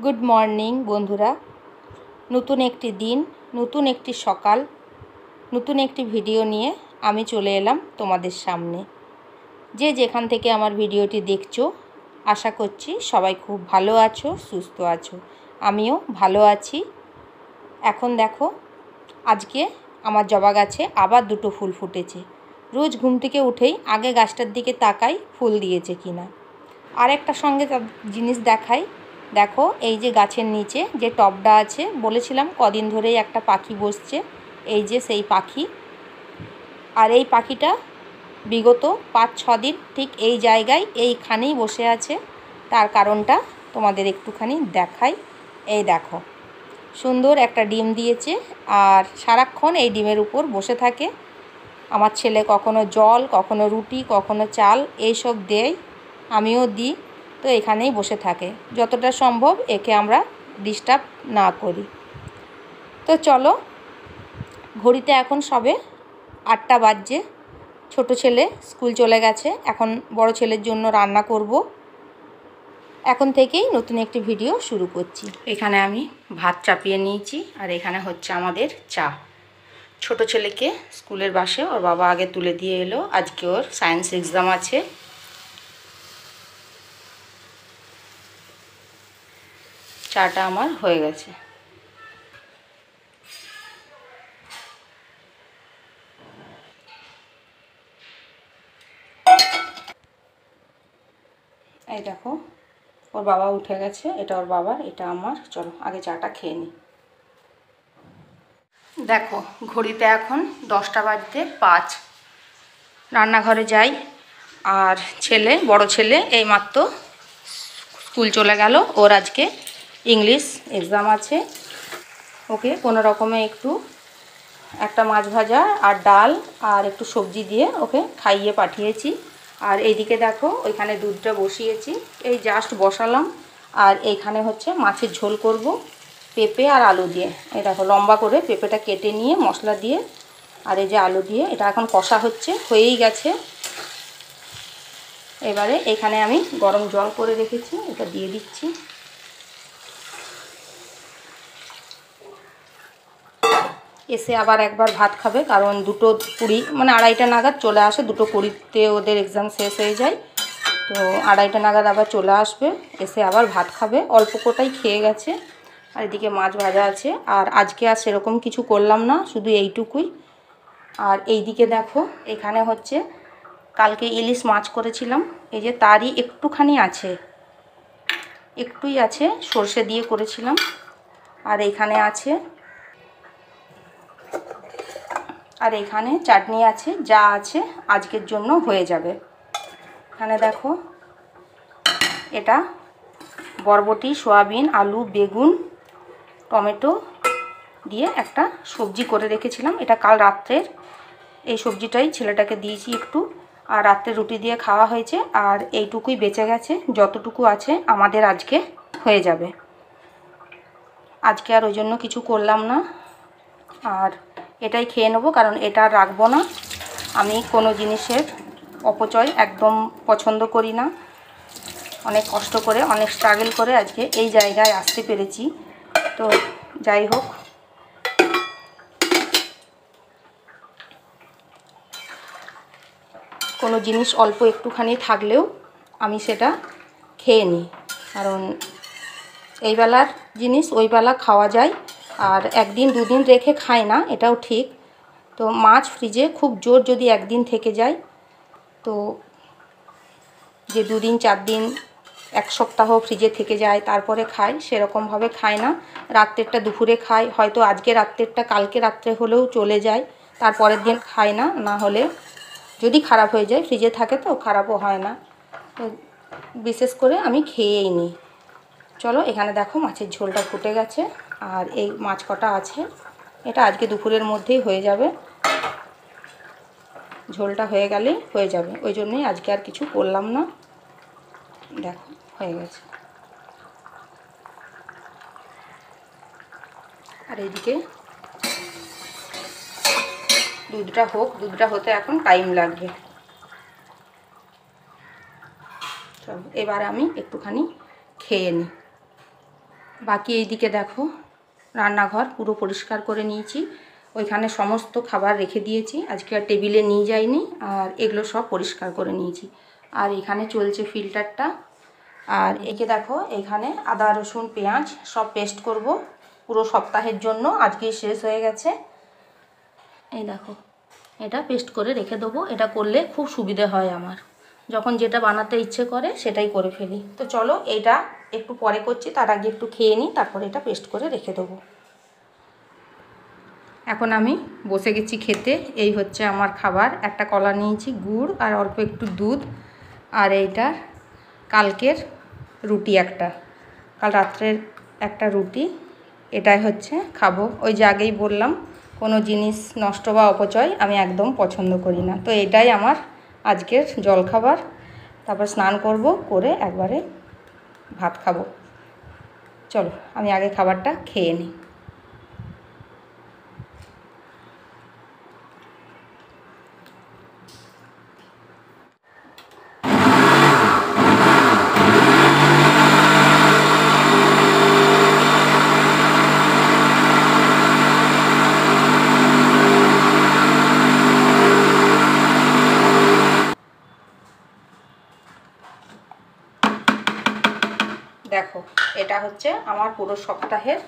Good morning বন্ধুরা। নতুন একটি দিন, নতুন একটি সকাল, নতুন একটি ভিডিও নিয়ে আমি চলে এলাম তোমাদের সামনে। যে যেখান থেকে আমার ভিডিওটি দেখছো, আশা করছি সবাই খুব ভালো আছো, সুস্থ আছো। আমিও ভালো আছি। এখন দেখো, আজকে আমার জবা গাছে আবার দুটো ফুল ফুটেছে। রোজ ঘুম থেকে উঠেই আগে গাছটার দিকে তাকাই ফুল দিয়েছে কিনা। আর একটা সঙ্গে জিনিস দেখাই। দেখো, এই যে গাছের নিচে যে টবটা আছে, বলেছিলাম কদিন ধরেই একটা পাখি বসছে। এই যে সেই পাখি। আর এই পাখিটা বিগত 5-6 দিন ঠিক এই জায়গায় এইখানেই বসে আছে। তার কারণটা তোমাদের একটুখানি দেখাই। এই দেখো, সুন্দর একটা ডিম দিয়েছে আর সারাক্ষণ এই ডিমের উপর বসে থাকে। আমার ছেলে কখনো জল, কখনো রুটি, কখনো চাল এইসব দেয়, আমিও দিই। তো এখানেই বসে থাকে। যতটা সম্ভব একে আমরা ডিস্টার্ব না করি। তো চলো, ঘড়িতে এখন সবে 8টা বাজছে। ছোট ছেলে স্কুল চলে গেছে। এখন বড় ছেলের জন্য রান্না করব। এখন থেকেই নতুন একটি ভিডিও শুরু করছি। এখানে আমি ভাত চাপিয়ে নিয়েছি আর এখানে হচ্ছে আমাদের চা। ছোট ছেলেকে স্কুলের বাসে ওর বাবা আগে তুলে দিয়ে এলো। আজকে ওর সায়েন্স এক্সাম আছে। চাটা আমার হয়ে গেছে। এই দেখো, ওর বাবা উঠে গেছে। এটা ওর বাবার, এটা আমার। চলো আগে চাটা খেয়ে নিই। দেখো, ঘড়িতে এখন 10টা বাজতে 5। রান্নাঘরে যাই। আর বড় ছেলে এইমাত্র স্কুল চলে গেল। ওর আজকে ইংলিশ এক্সাম আছে। ওকে কোনো রকমে একটা মাছ ভাজা আর ডাল আর একটু সবজি দিয়ে ওকে খাইয়ে পাঠিয়েছি। আর এইদিকে দেখো, ওইখানে দুধটা বসিয়েছি, এই জাস্ট বসালাম। আর এইখানে হচ্ছে মাছের ঝোল করব পেঁপে আর আলু দিয়ে। এই দেখো, লম্বা করে পেঁপেটা কেটে নিয়ে মশলা দিয়ে, আর এই যে আলু দিয়ে, এটা এখন কষা হচ্ছে, হয়েই গেছে। এবারে এখানে আমি গরম জল করে রেখেছি, এটা দিয়ে দিচ্ছি। এসে আবার একবার ভাত খাবে, কারণ 2:20 মানে 2:30টা নাগাদ চলে আসে। 2:20-তে ওদের এক্সাম শেষ হয়ে যায়। তো 2:30টা নাগাদ আবার চলে আসবে, এসে আবার ভাত খাবে। অল্প কোটাই খেয়ে গেছে। আর এদিকে মাছ ভাজা আছে। আর আজকে আর সেরকম কিছু করলাম না, শুধু এইটুকুই। আর এইদিকে দেখো, এখানে হচ্ছে কালকে ইলিশ মাছ করেছিলাম, এই যে তারই একটুখানি আছে, একটুই আছে, সর্ষে দিয়ে করেছিলাম। আর এইখানে আছে, আর এখানে চাটনি আছে। যা আছে আজকের জন্য হয়ে যাবে। এখানে দেখো, এটা বরবটি, সয়াবিন, আলু, বেগুন, টমেটো দিয়ে একটা সবজি করে রেখেছিলাম। এটা কাল রাত্রের। এই সবজিটাই ছেলেটাকে দিয়েছি একটু, আর রাত্রে রুটি দিয়ে খাওয়া হয়েছে। আর এইটুকুই বেঁচে গেছে, যতটুকু আছে আমাদের আজকে হয়ে যাবে। আজকে আর ওই জন্য কিছু করলাম না, আর এটাই খেয়ে নেবো, কারণ এটা আর রাখবো না। আমি কোনো জিনিসের অপচয় একদম পছন্দ করি না। অনেক কষ্ট করে, অনেক স্ট্রাগল করে আজকে এই জায়গায় আসতে পেরেছি। তো যাই হোক, কোনো জিনিস অল্প একটুখানি থাকলেও আমি সেটা খেয়ে নিই, কারণ এই বেলার জিনিস ওই বেলা খাওয়া যায়। আর একদিন দুদিন রেখে খাই না, এটাও ঠিক। তো মাছ ফ্রিজে খুব জোর যদি একদিন থেকে যায়, তো যে 2 দিন 4 দিন 1 সপ্তাহ ফ্রিজে থেকে যায় তারপরে খাই, সেরকমভাবে খাই না। রাত্রেরটা দুপুরে খাই, হয়তো আজকে রাত্রেরটা কালকে রাত্রে হলেও চলে যায়, তারপরের দিন খাই না। না হলে যদি খারাপ হয়ে যায়, ফ্রিজে থাকে তো খারাপও হয় না। তো বিশেষ করে আমি খেয়েই নিই। চলো, এখানে দেখো মাছের ঝোলটা ফুটে গেছে। আর এই মাছ কটা আছে, এটা আজকে দুপুরের মধ্যেই হয়ে যাবে। ঝোলটা হয়ে গেলেই হয়ে যাবে, ওই জন্যই আজকে আর কিছু করলাম না। দেখো হয়ে গেছে। আর এইদিকে দুধটা হোক, দুধটা হতে এখন টাইম লাগবে। চলো এবার আমি একটুখানি খেয়ে নিই। বাকি এইদিকে দেখো রান্নাঘর পুরো পরিষ্কার করে নিয়েছি, ওইখানে সমস্ত খাবার রেখে দিয়েছি, আজকে আর টেবিলে নিয়ে যাইনি, আর এগুলো সব পরিষ্কার করে নিয়েছি। আর এখানে চলছে ফিল্টারটা। আর একে দেখো এখানে আদা রসুন পেঁয়াজ সব পেস্ট করব পুরো সপ্তাহের জন্য, আজকেই শেষ হয়ে গেছে। এই দেখো এটা পেস্ট করে রেখে দেবো, এটা করলে খুব সুবিধে হয় আমার, যখন যেটা বানাতে ইচ্ছে করে সেটাই করে ফেলি। তো চলো এইটা একটু পরে করছি, তার আগে একটু খেয়ে নিই, তারপরে এটা পেস্ট করে রেখে দেবো। এখন আমি বসে গেছি খেতে। এই হচ্ছে আমার খাবার, একটা কলা নিয়েছি, গুড় আর অল্প একটু দুধ, আর এইটা কালকের রুটি, একটা কাল রাত্রের একটা রুটি, এটাই হচ্ছে খাবো। ওই যে আগেই বললাম কোনো জিনিস নষ্ট বা অপচয় আমি একদম পছন্দ করি না। তো এটাই আমার আজকের জলখাবার, তারপর স্নান করব, করে একবারে ভাত খাবো। চলো আমি আগে খাবারটা খেয়ে নিই। দেখো এটা হচ্ছে আমার পুরো সপ্তাহের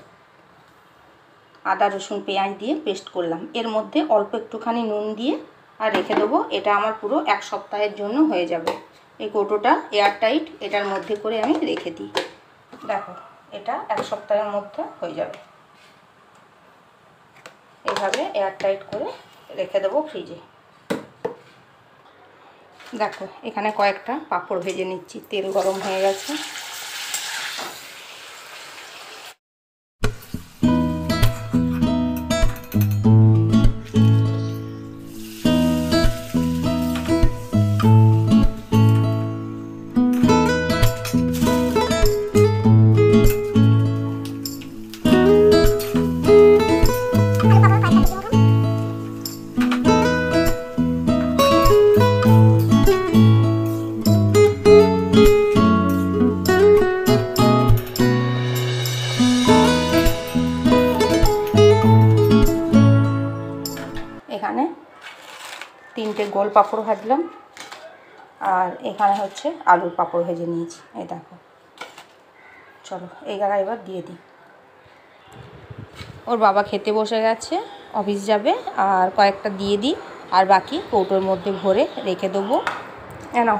আদা রসুন পেঁয়াজ দিয়ে পেস্ট করলাম, এর মধ্যে অল্প একটুখানি নুন দিয়ে আর রেখে দেবো, এটা আমার পুরো এক সপ্তাহের জন্য হয়ে যাবে। এই কৌটোটা এয়ার টাইট, এটার মধ্যে করে আমি রেখে দিই। দেখো এটা এক সপ্তাহের মধ্যে হয়ে যাবে, এইভাবে এয়ার টাইট করে রেখে দেবো ফ্রিজে। দেখো এখানে কয়েকটা পাঁপড় ভেজে নিচ্ছি, তেল গরম হয়ে গেছে। এখানে 3টে গোল পাঁপড় ভাজলাম, আর এখানে হচ্ছে আলুর পাঁপড় ভেজে নিয়েছি। এই দেখো, চলো এই গাড়া এবার দিয়ে দিই। ওর বাবা খেতে বসে গেছে, অফিস যাবে, আর কয়েকটা দিয়ে দিই, আর বাকি কৌটোর মধ্যে ভরে রেখে দেবো। নাও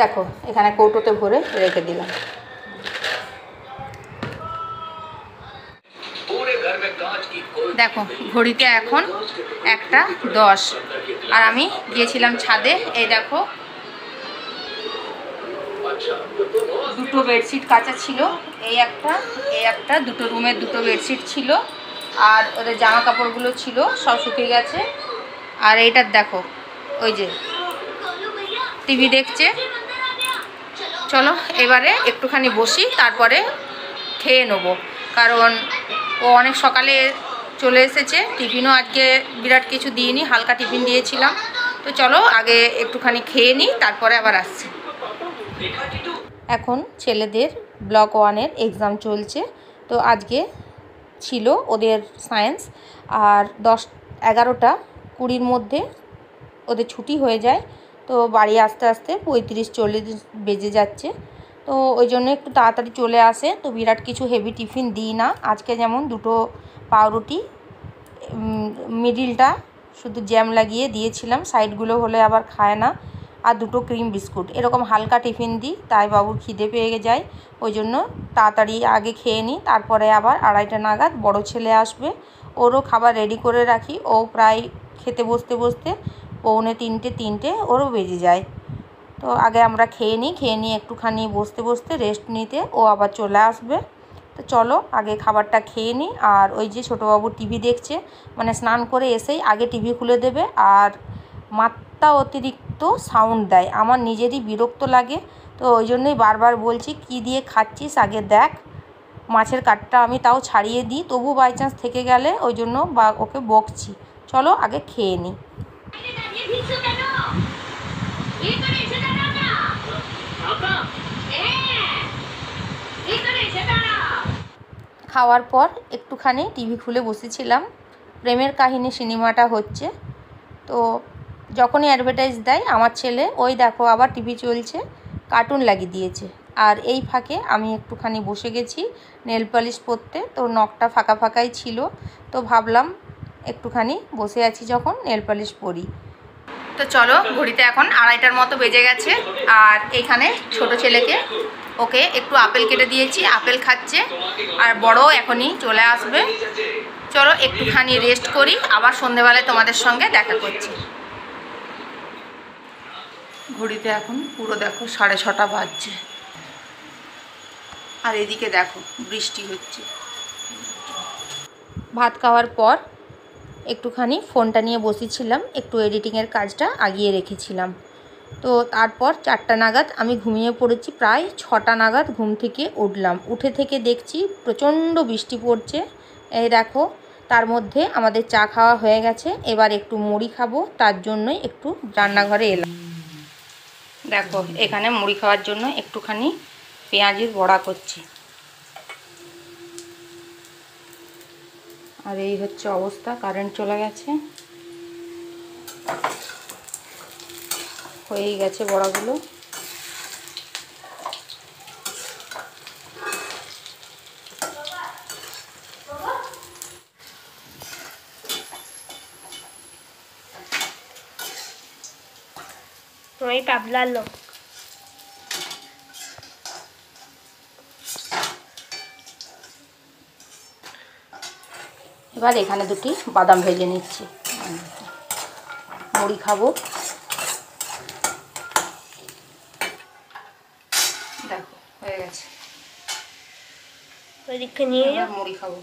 দেখো এখানে কৌটোতে ভরে রেখে দিলাম। দেখো ঘড়িতে এখন 1:10, আর আমি গিয়েছিলাম ছাদে। এই দেখো দুটো বেডশিট কাচা ছিল, এই একটা দুটো রুমের দুটো বেডশিট ছিল, আর ওদের জামা কাপড়গুলো ছিল সব শুকিয়ে গেছে। আর এইটার দেখো ওই যে টিভি দেখছে। চলো এবারে একটুখানি বসি, তারপরে খেয়ে নেবো, কারণ ও অনেক সকালে চলে এসেছে, টিফিনও আজকে বিরাট কিছু দিইনি, হালকা টিফিন দিয়েছিলাম। তো চলো আগে একটুখানি খেয়ে নিই, তারপরে আবার আসছি। এখন ছেলেদের ব্লক 1-এর এক্সাম চলছে, তো আজকে ছিল ওদের সায়েন্স, আর 11:20 মধ্যে ওদের ছুটি হয়ে যায়। তো বাড়ি আসতে আসতে 35-40 বেজে যাচ্ছে, তো ওই জন্য একটু তাড়াতাড়ি চলে আসে। তো বিরাট কিছু হেভি টিফিন দিই না, আজকে যেমন 2টো পাউরুটি, মিডিলটা শুধু জ্যাম লাগিয়ে দিয়েছিলাম, সাইডগুলো হলে আবার খায় না, আর 2টো ক্রিম বিস্কুট, এরকম হালকা টিফিন দিই, তাই বাবুর খিদে পেয়ে যায়। ওই জন্য তাড়াতাড়ি আগে খেয়ে নিই, তারপরে আবার 2:30 নাগাদ বড় ছেলে আসবে, ওরও খাবার রেডি করে রাখি। ও প্রায় খেতে বসতে বসতে 2:45-3টে ওরও বেজে যায়। তো আগে আমরা খেয়ে নিয়ে একটুখানি বসতে বসতে রেস্ট নিতে ও আবার চলে আসবে। তো চলো আগে খাবারটা খেয়ে নিই। আর ওই যে ছোটোবাবু টিভি দেখছে, মানে স্নান করে এসেই আগে টিভি খুলে দেবে, আর মাত্রা অতিরিক্ত সাউন্ড দেয়, আমার নিজেরই বিরক্ত লাগে। তো ওই জন্যই বারবার বলছি কী দিয়ে খাচ্ছিস আগে দেখ। মাছের কাঠটা আমি তাও ছাড়িয়ে দিই, তবু বাই চান্স থেকে গেলে ওই জন্য বা ওকে বকছি। চলো আগে খেয়ে নিই। খাওয়ার পর একটুখানি টিভি খুলে বসেছিলাম, প্রেমের কাহিনী সিনেমাটা হচ্ছে। তো যখনই অ্যাডভার্টাইজ দেয় আমার ছেলে ওই দেখো আবার টিভি চলছে, কার্টুন লাগিয়ে দিয়েছে। আর এই ফাঁকে আমি একটুখানি বসে গেছি নেল পালিশ পরতে। তো নখটা ফাঁকা ফাঁকাই ছিল, তো ভাবলাম একটুখানি বসে আছি যখন নেল পালিশ পরি। তো চলো, ঘড়িতে এখন 2:30টার মতো বেজে গেছে। আর এইখানে ছোট ছেলেকে ওকে একটু আপেল কেটে দিয়েছি, আপেল খাচ্ছে। আর বড় এখনই চলে আসবে। চলো একটুখানি রেস্ট করি, আবার সন্ধেবেলায় তোমাদের সঙ্গে দেখা করছি। ঘড়িতে এখন পুরো দেখো 6:30 বাজছে। আর এদিকে দেখো বৃষ্টি হচ্ছে। ভাত খাওয়ার পর একটুখানি ফোনটা নিয়ে বসেছিলাম, একটু এডিটিংয়ের কাজটা আগিয়ে রেখেছিলাম। তো তারপর 4টা নাগাদ আমি ঘুমিয়ে পড়েছি। প্রায় 6টা নাগাদ ঘুম থেকে উঠলাম। উঠে থেকে দেখছি প্রচণ্ড বৃষ্টি পড়ছে। এই দেখো, তার মধ্যে আমাদের চা খাওয়া হয়ে গেছে। এবার একটু মুড়ি খাবো, তার জন্যই একটু রান্নাঘরে এলাম। দেখো এখানে মুড়ি খাওয়ার জন্য একটুখানি পেঁয়াজের বড়া করছি। আর এই হচ্ছে অবস্থা, কারেন্ট চলে গেছে। হয়েই গেছে বড়াগুলো। তুমি পাবলার লোক। এবার এখানে দুটি বাদাম ভেজে নিচ্ছি, মুড়ি খাবো। দেখো হয়ে গেছে, নিয়ে মুড়ি খাবো।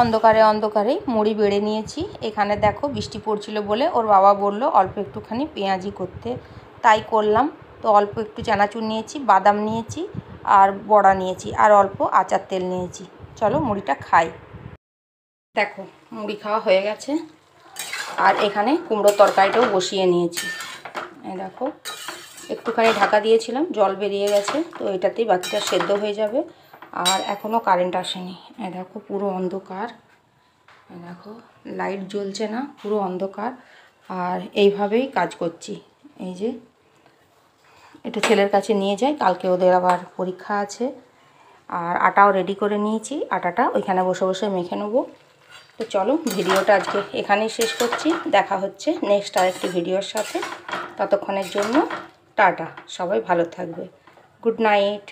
অন্ধকারে অন্ধকারে মুড়ি বেড়ে নিয়েছি। এখানে দেখো বৃষ্টি পড়ছিল বলে ওর বাবা বলল অল্প একটুখানি পেঁয়াজি করতে, তাই করলাম। তো অল্প একটু চানাচুর নিয়েছি, বাদাম নিয়েছি, আর বড়া নিয়েছি, আর অল্প আচার তেল নিয়েছি। চলো মুড়িটা খাই। দেখো মুড়ি খাওয়া হয়ে গেছে। আর এখানে কুমড়োর তরকারিটাও বসিয়ে নিয়েছি। এই দেখো একটুখানি ঢাকা দিয়েছিলাম, জল বেরিয়ে গেছে। তো এটাতেই বাকিটা সেদ্ধ হয়ে যাবে। আর এখনও কারেন্ট আসেনি। এই দেখো পুরো অন্ধকার, এই দেখো লাইট জ্বলছে না, পুরো অন্ধকার। আর এইভাবেই কাজ করছি। এই যে এটা ছেলের কাছে নিয়ে যাই, কালকে ওদের আবার পরীক্ষা আছে। আর আটাও রেডি করে নিয়েছি, আটাটা ওইখানে বসে বসে মেখে নেবো। তো চলো ভিডিওটা আজকে এখানেই শেষ করছি। দেখা হচ্ছে নেক্সট আরেকটি ভিডিওর সাথে। ততক্ষণের জন্য টাটা, সবাই ভালো থাকবে। Good night.